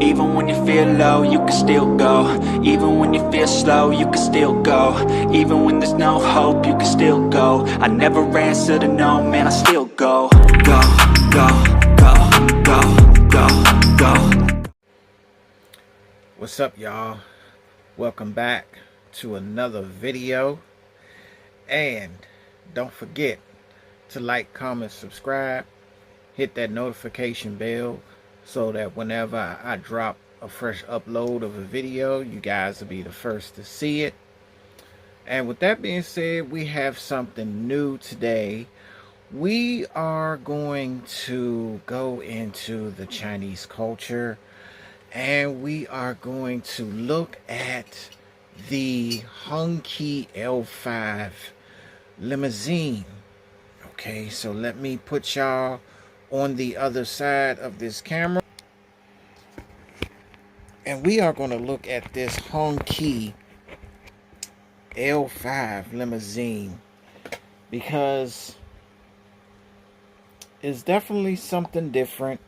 Even when you feel low, you can still go. Even when you feel slow, you can still go. Even when there's no hope, you can still go. I never answer to no, man, I still go. Go, go, go, go, go, go. What's up, y'all? Welcome back to another video. And don't forget to like, comment, subscribe. Hit that notification bell so that whenever I drop a fresh upload of a video, you guys will be the first to see it. And with that being said, we have something new today. We are going to go into the Chinese culture, and we are going to look at the Hongqi L5 Limousine. Okay, so let me put y'all on the other side of this camera, and we are going to look at this Hongqi L5 Limousine because it's definitely something different.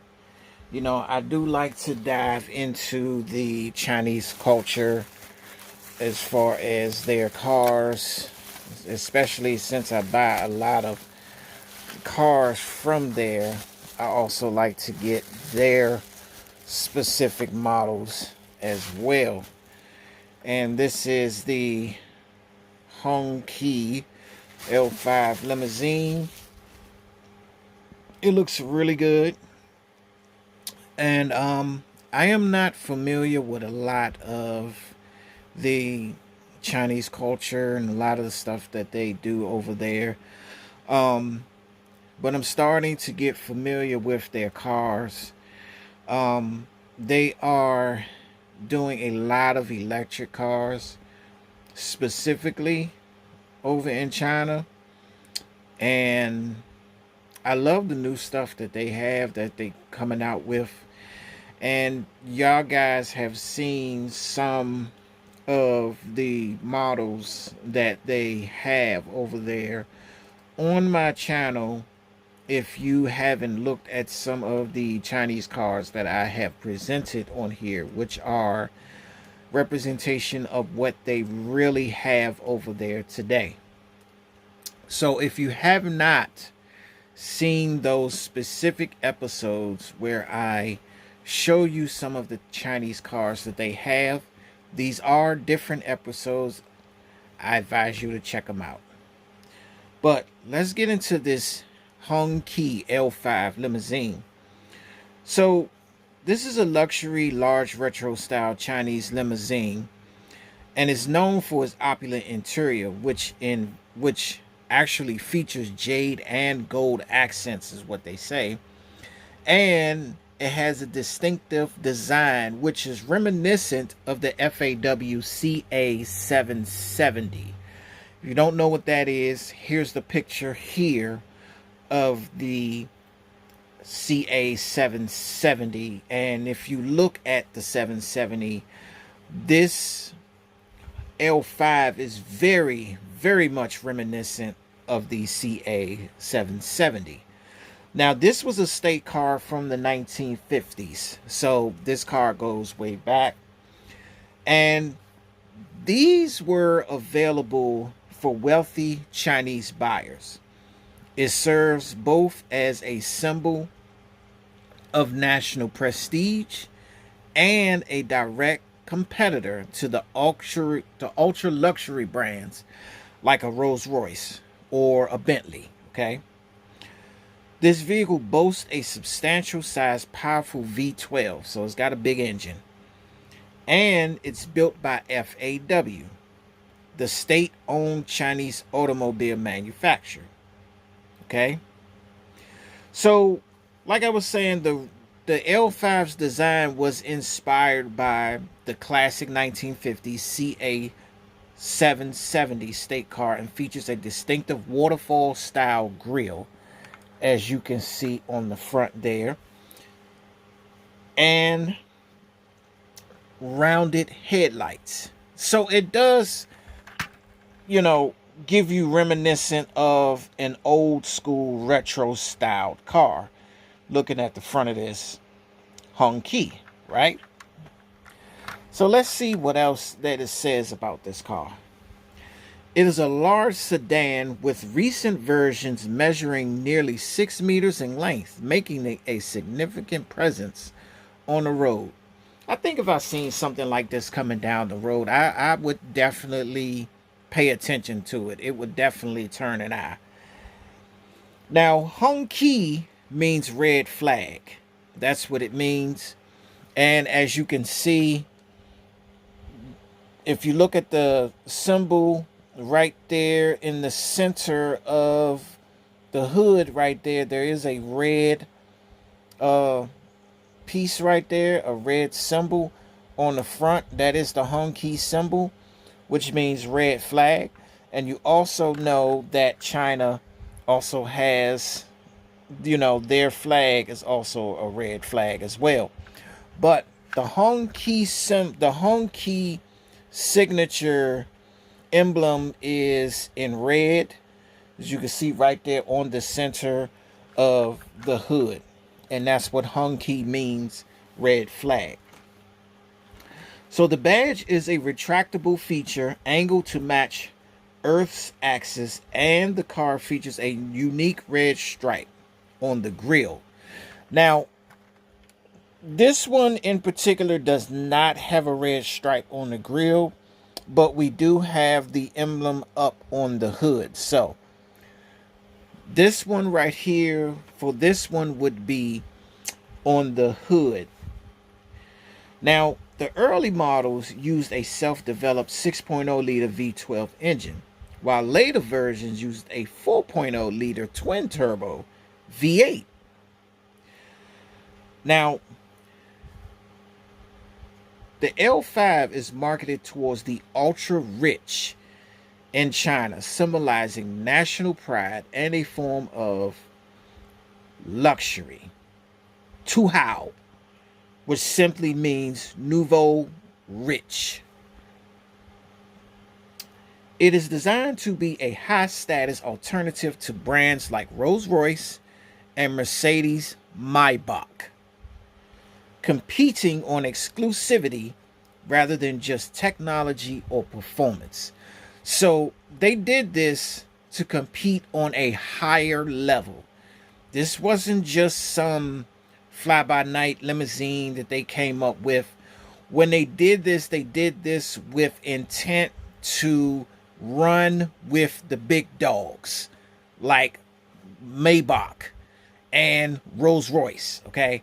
You know, I do like to dive into the Chinese culture as far as their cars, especially since I buy a lot of cars from there. I also like to get their specific models as well. And this is the Hongqi L5 Limousine. It looks really good. And I am not familiar with a lot of the Chinese culture and a lot of the stuff that they do over there. But I'm starting to get familiar with their cars. They are doing a lot of electric cars, specifically over in China. And I love the new stuff that they have, that they coming out with. And y'all guys have seen some of the models that they have over there on my channel. If you haven't looked at some of the Chinese cars that I have presented on here, which are representation of what they really have over there today. So if you have not seen those specific episodes where I show you some of the Chinese cars that they have, these are different episodes. I advise you to check them out. But let's get into this Hongqi L5 Limousine. So this is a luxury large retro style Chinese limousine, and is known for its opulent interior, which actually features jade and gold accents, is what they say. And it has a distinctive design which is reminiscent of the FAW CA770. If you don't know what that is, here's the picture here of the CA770. And if you look at the 770, this L5 is very, very much reminiscent of the CA770. Now, this was a state car from the 1950s, so this car goes way back. And these were available for wealthy Chinese buyers. It serves both as a symbol of national prestige and a direct competitor to the ultra luxury brands like a Rolls-Royce or a Bentley. Okay, this vehicle boasts a substantial size, powerful V12, so it's got a big engine, and it's built by FAW, the state-owned Chinese automobile manufacturer. Okay, so like I was saying, the L5's design was inspired by the classic 1950s CA770 state car and features a distinctive waterfall style grille, as you can see on the front there, and rounded headlights. So it does, you know, give you reminiscent of an old school retro styled car looking at the front of this Hongqi, right? So let's see what else that it says about this car. It is a large sedan with recent versions measuring nearly 6 meters in length, making it a significant presence on the road. I think if I seen something like this coming down the road, I would definitely pay attention to it. It would definitely turn an eye. Now, Hongqi means red flag. That's what it means. And as you can see, if you look at the symbol right there in the center of the hood right there, there is a red piece right there, a red symbol on the front. That is the Hongqi symbol, which means red flag. And you also know that China also has, their flag is also a red flag as well. But the Hongqi signature emblem is in red, as you can see right there on the center of the hood. And that's what Hongqi means, red flag. So the badge is a retractable feature angled to match Earth's axis, and the car features a unique red stripe on the grille. Now, this one in particular does not have a red stripe on the grille, but we do have the emblem up on the hood. So this one right here, for this one, would be on the hood. Now, the early models used a self-developed 6.0 liter V12 engine, while later versions used a 4.0 liter twin turbo V8. Now, the L5 is marketed towards the ultra rich in China, symbolizing national pride and a form of luxury. Tu Hao, which simply means nouveau rich. It is designed to be a high status alternative to brands like Rolls-Royce and Mercedes Maybach, competing on exclusivity rather than just technology or performance. So they did this to compete on a higher level. This wasn't just some fly-by-night limousine that they came up with. When they did this with intent to run with the big dogs like Maybach and Rolls-Royce, okay?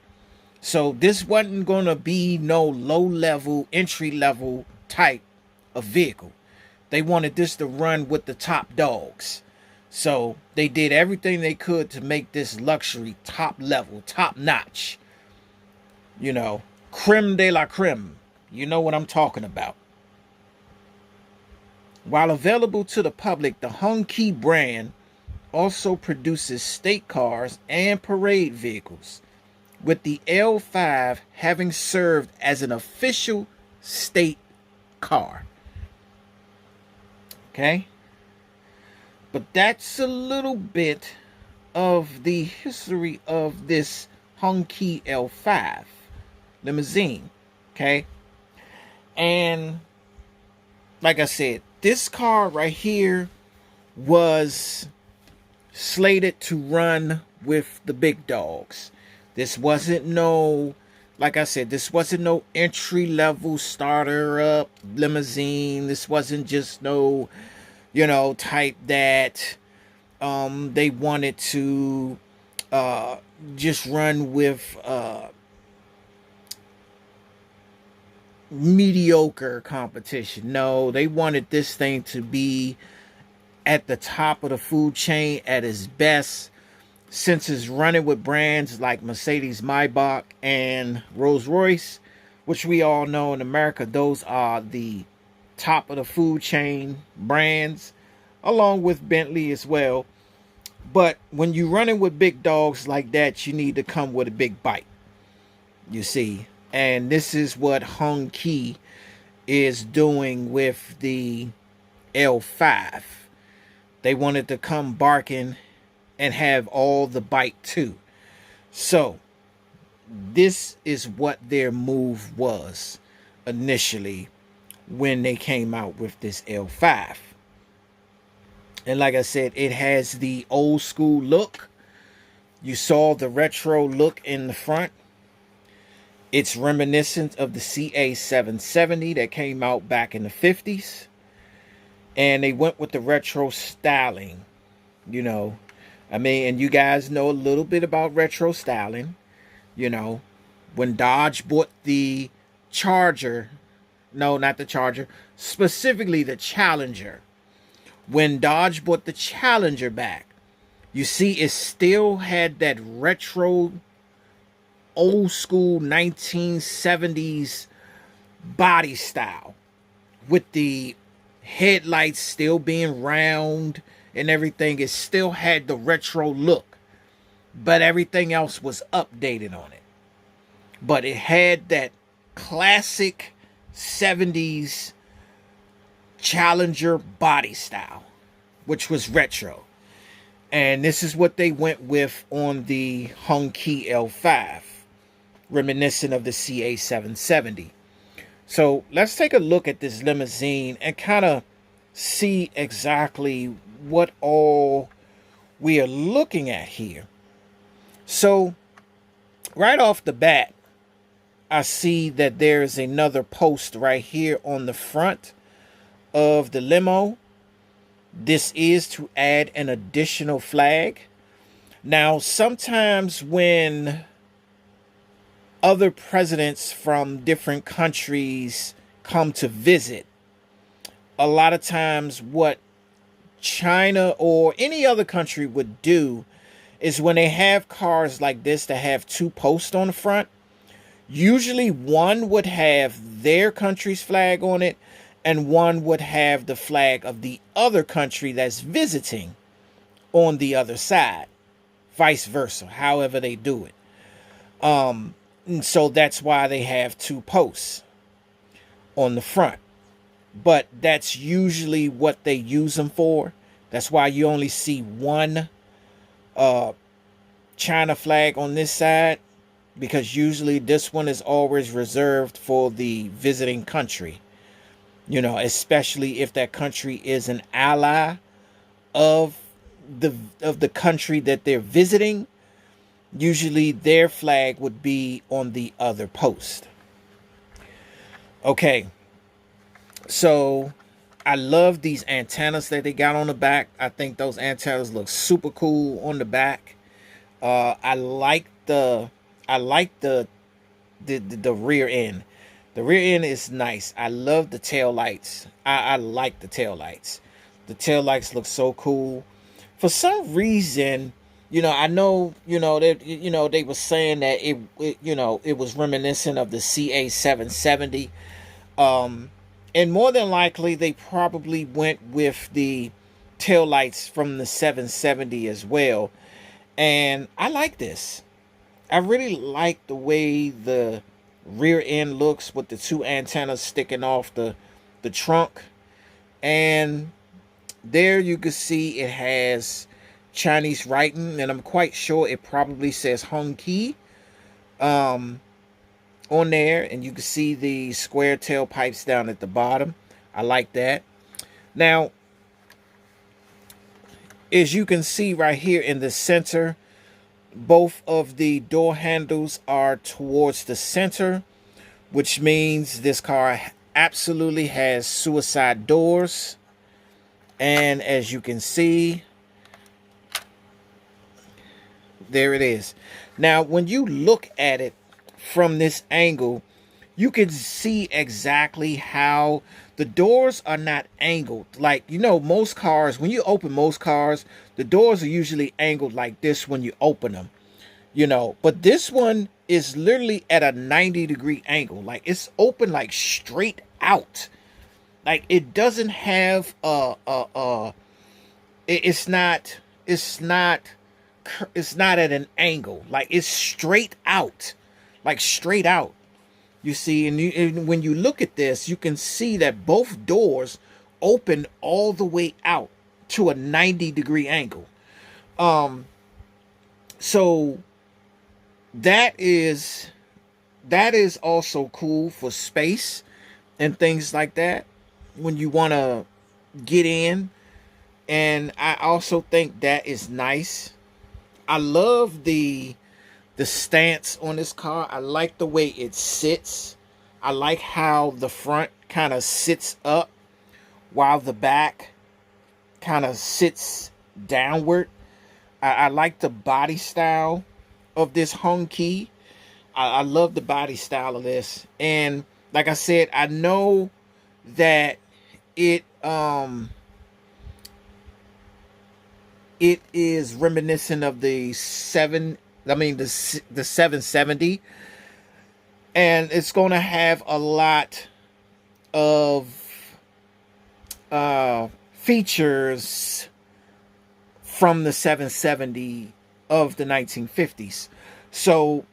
So this wasn't going to be no low-level, entry-level type of vehicle. They wanted this to run with the top dogs. So they did everything they could to make this luxury top level, top notch. Creme de la creme. You know what I'm talking about. While available to the public, the Hongqi brand also produces state cars and parade vehicles, with the L5 having served as an official state car. Okay? But that's a little bit of the history of this Hongqi L5 limousine. Okay? And like I said, this car right here was slated to run with the big dogs. This wasn't no, like I said, this wasn't no entry-level starter-up limousine. This wasn't just no, type that they wanted to just run with mediocre competition. No, they wanted this thing to be at the top of the food chain at its best, since it's running with brands like Mercedes Maybach and Rolls-Royce, which we all know in America, those are the top of the food chain brands, along with Bentley as well. But when you're running with big dogs like that, you need to come with a big bite, you see. And this is what Hongqi is doing with the L5. They wanted to come barking and have all the bite too. So this is what their move was. initially when they came out with this L5. And like I said, it has the old school look. You saw the retro look in the front. It's reminiscent of the CA770 that came out back in the 50s. And they went with the retro styling, you know. I mean, and you guys know a little bit about retro styling. You know, when Dodge bought the Charger, no, not the Charger, specifically the Challenger. When Dodge bought the Challenger back, you see it still had that retro, old school 1970s body style with the headlights still being round and everything. It still had the retro look, but everything else was updated on it. But it had that classic 70s Challenger body style, which was retro. And this is what they went with on the Hongqi L5, reminiscent of the CA770. So let's take a look at this limousine and kind of see exactly what all we are looking at here. So right off the bat, I see that there is another post right here on the front of the limo. This is to add an additional flag. Now, sometimes when other presidents from different countries come to visit, a lot of times what China or any other country would do is when they have cars like this that have two posts on the front, usually one would have their country's flag on it and one would have the flag of the other country that's visiting on the other side, vice versa, however they do it. And so that's why they have two posts on the front. But that's usually what they use them for. That's why you only see one China flag on this side, because usually this one is always reserved for the visiting country. You know, especially if that country is an ally of the country that they're visiting. Usually their flag would be on the other post. Okay. So I love these antennas that they got on the back. I think those antennas look super cool on the back. I like the rear end. The rear end is nice. I love the tail lights. I like the tail lights. The tail lights look so cool. For some reason, you know, I know, that they were saying that it was reminiscent of the CA770. And more than likely, they probably went with the tail lights from the 770 as well. And I like this. I really like the way the rear end looks with the two antennas sticking off the trunk. And there you can see it has Chinese writing, and I'm quite sure it probably says Hongqi on there, and you can see the square tailpipes down at the bottom. I like that. Now, as you can see right here in the center, both of the door handles are towards the center, which means this car absolutely has suicide doors. And as you can see, there it is. Now, when you look at it from this angle, you can see exactly how the doors are not angled. Like, most cars, when you open most cars, the doors are usually angled like this when you open them, but this one is literally at a 90-degree angle. Like, it's open like straight out. Like, it doesn't have it's not at an angle. Like, it's straight out, like straight out. You see, and when you look at this, you can see that both doors open all the way out to a 90-degree angle. So that is also cool for space. and things like that when you want to get in. And I also think that is nice. I love the stance on this car. I like the way it sits. I like how the front kind of sits up while the back kind of sits downward. I like the body style of this Hongqi. I love the body style of this. And like I said, I know that it it is reminiscent of the 770, and it's going to have a lot of features from the 770 of the 1950s. So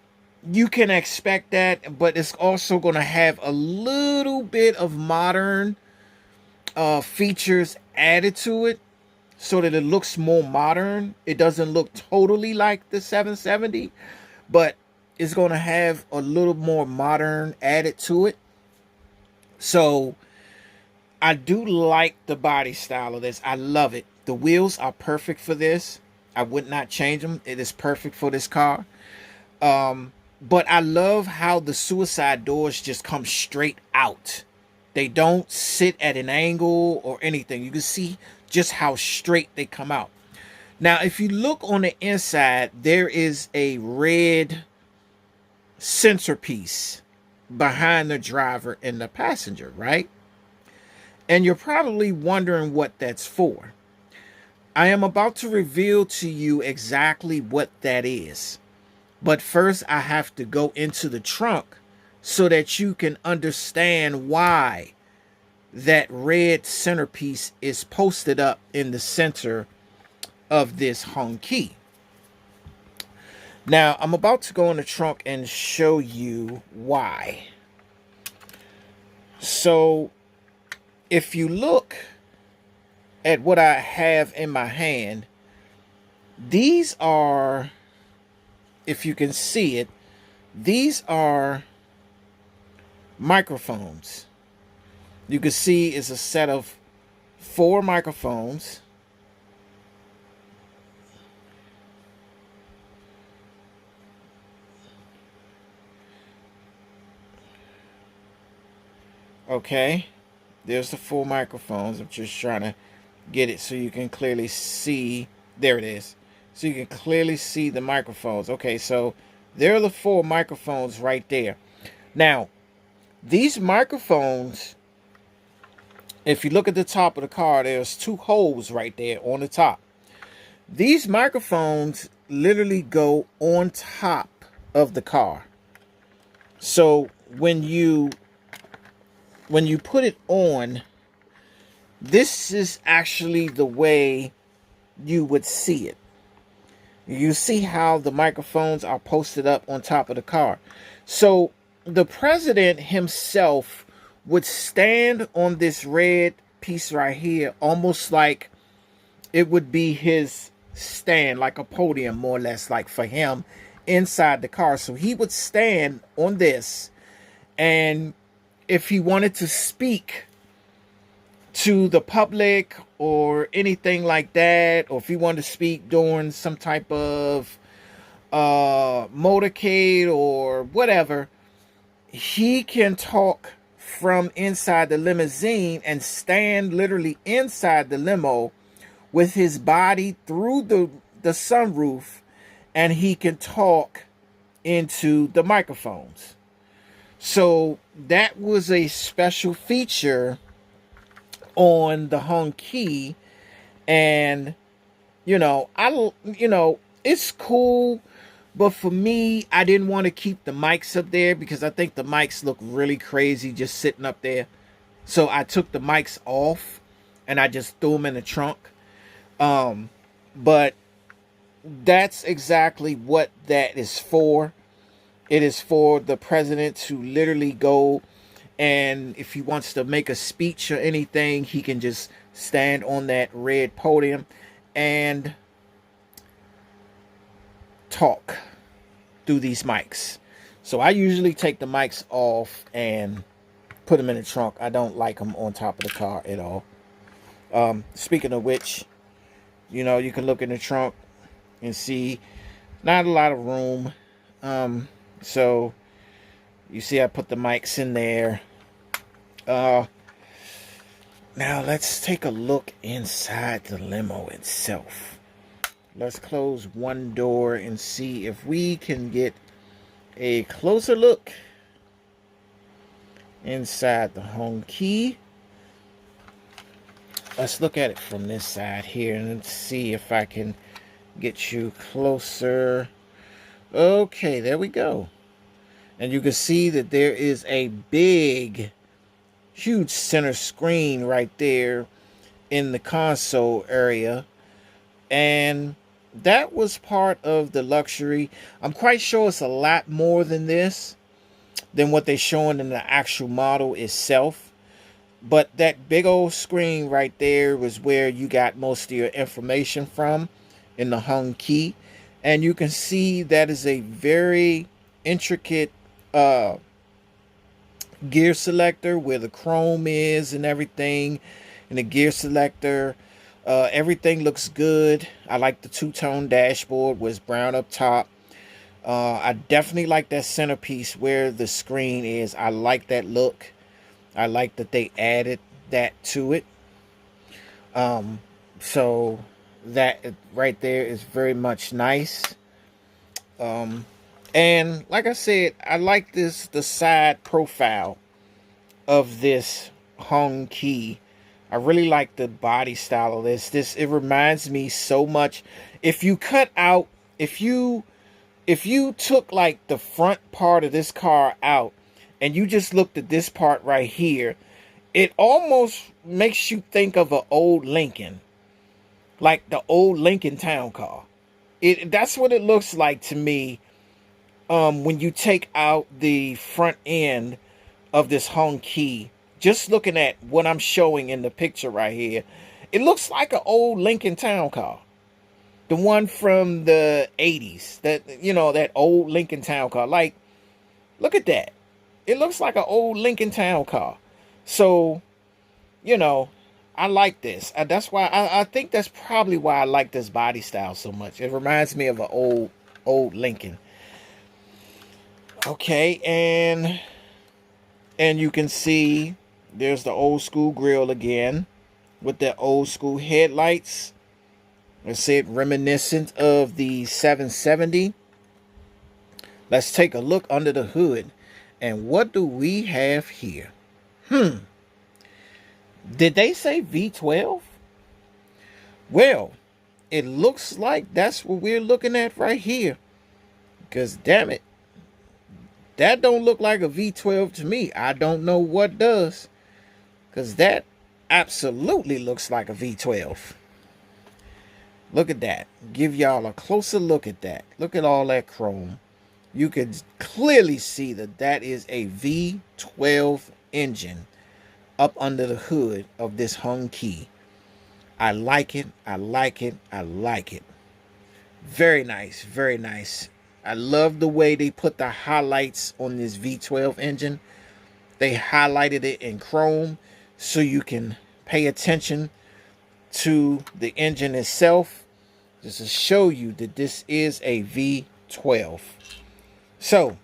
you can expect that, but it's also going to have a little bit of modern features added to it so that it looks more modern. It doesn't look totally like the 770, but it's going to have a little more modern added to it. So I do like the body style of this. I love it. The wheels are perfect for this. I would not change them. It is perfect for this car. But I love how the suicide doors just come straight out. They don't sit at an angle or anything. You can see just how straight they come out. Now, if you look on the inside, there is a red centerpiece behind the driver and the passenger, right? And you're probably wondering what that's for. I am about to reveal to you exactly what that is. But first, I have to go into the trunk so that you can understand why that red centerpiece is posted up in the center of this Hongqi. Now, I'm about to go in the trunk and show you why. So, if you look at what I have in my hand, these are, if you can see it, these are microphones. You can see it's a set of 4 microphones. Okay, there's the 4 microphones. I'm just trying to get it so you can clearly see. There it is. So you can clearly see the microphones. Okay, so there are the 4 microphones right there. Now, these microphones, if you look at the top of the car, there's 2 holes right there on the top. These microphones literally go on top of the car. So when you put it on, this is actually the way you would see it. You see how the microphones are posted up on top of the car. So the president himself would stand on this red piece right here, almost like it would be his stand, like a podium, more or less, like for him inside the car. So he would stand on this, and if he wanted to speak to the public or anything like that, or if he wanted to speak during some type of motorcade or whatever, he can talk from inside the limousine and stand literally inside the limo with his body through the sunroof, and he can talk into the microphones. So that was a special feature on the Hongqi, and it's cool, but for me, I didn't want to keep the mics up there because I think the mics look really crazy just sitting up there. So I took the mics off and I just threw them in the trunk. But that's exactly what that is for. It is for the president to literally go, and if he wants to make a speech or anything, he can just stand on that red podium and talk through these mics. So I usually take the mics off and put them in the trunk. I don't like them on top of the car at all. Speaking of which, you know, you can look in the trunk and see not a lot of room. So you see I put the mics in there. Now let's take a look inside the limo itself. Let's close one door and see if we can get a closer look inside the Hongqi. Let's look at it from this side here and see if I can get you closer. Okay, there we go. And you can see that there is a big, huge center screen right there in the console area. And that was part of the luxury. I'm quite sure it's a lot more than this, than what they're showing in the actual model itself. But that big old screen right there was where you got most of your information from in the Hongqi. And you can see that is a very intricate gear selector where the chrome is and everything. And the gear selector, everything looks good. I like the two-tone dashboard with brown up top. I definitely like that centerpiece where the screen is. I like that look. I like that they added that to it. So that right there is very much nice. And like I said, I like the side profile of this Hongqi. I really like the body style of this. It reminds me so much. If you took like the front part of this car out and you just looked at this part right here, it almost makes you think of an old Lincoln. Like the old Lincoln Town Car. That's what it looks like to me when you take out the front end of this Hongqi. Just looking at what I'm showing in the picture right here, it looks like an old Lincoln Town Car. The one from the 80s. That old Lincoln Town Car. Like, look at that. It looks like an old Lincoln Town Car. So, I like this. That's why I think that's probably why I like this body style so much. It reminds me of an old Lincoln. Okay, and you can see there's the old school grill again with the old school headlights. Let's say it reminiscent of the 770. Let's take a look under the hood. And what do we have here? Did they say V12? Well, it looks like that's what we're looking at right here. Because damn it, that don't look like a V12 to me. I don't know what does. Because that absolutely looks like a V12. Look at that. Give y'all a closer look at that. Look at all that chrome. You can clearly see that is a V12 engine up under the hood of this Hongqi. I like it. I like it. I like it. Very nice. Very nice. I love the way they put the highlights on this V12 engine. They highlighted it in chrome so you can pay attention to the engine itself. Just to show you that this is a V12. So,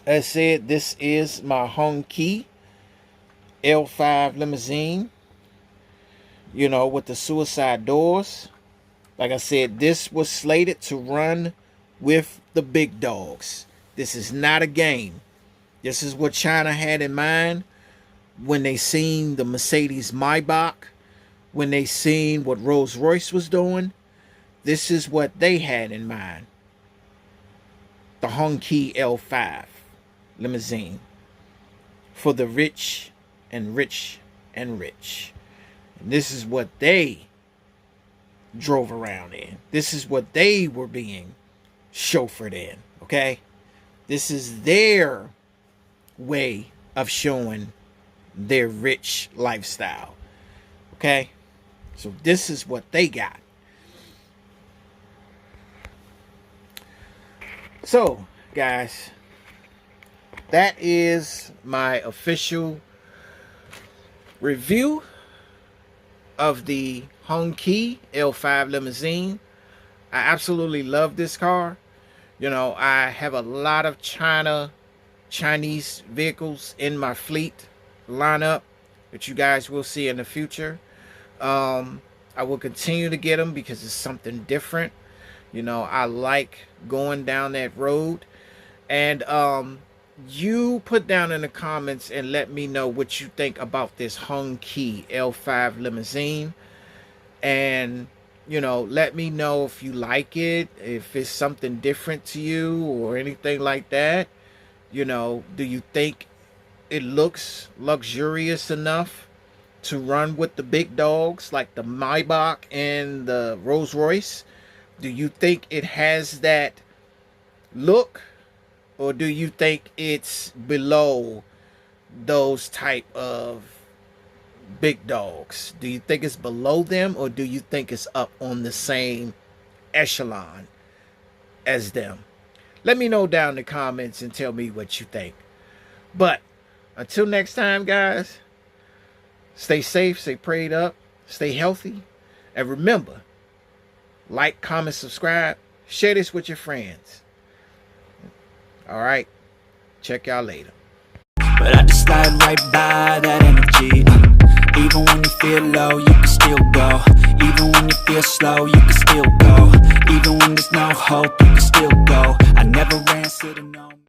as I said, this is my Hongqi L5 limousine. With the suicide doors. Like I said, this was slated to run with the big dogs. This is not a game. This is what China had in mind when they seen the Mercedes Maybach, when they seen what Rolls-Royce was doing. This is what they had in mind. The Hongqi L5 limousine for the rich and rich and rich. And this is what they drove around in. This is what they were being chauffeured in. Okay? This is their way of showing their rich lifestyle. Okay? So this is what they got. So, guys, that is my official review of the Hongqi L5 Limousine. I absolutely love this car. You know, I have a lot of Chinese vehicles in my fleet lineup that you guys will see in the future. I will continue to get them because it's something different. You know, I like going down that road. And you put down in the comments and let me know what you think about this Hongqi L5 Limousine. And, you know, let me know if you like it, if it's something different to you or anything like that. You know, do you think it looks luxurious enough to run with the big dogs like the Maybach and the Rolls Royce? Do you think it has that look, or do you think it's below those type of big dogs? Do you think it's below them, or do you think it's up on the same echelon as them? Let me know down in the comments and tell me what you think. But until next time, guys, stay safe, stay prayed up, stay healthy, and remember, like, comment, subscribe, share this with your friends. All right, check y'all later. But I just slide right by that energy. Even when you feel low, you can still go. Even when you feel slow, you can still go. Even when there's no hope, you can still go. I never answer to no.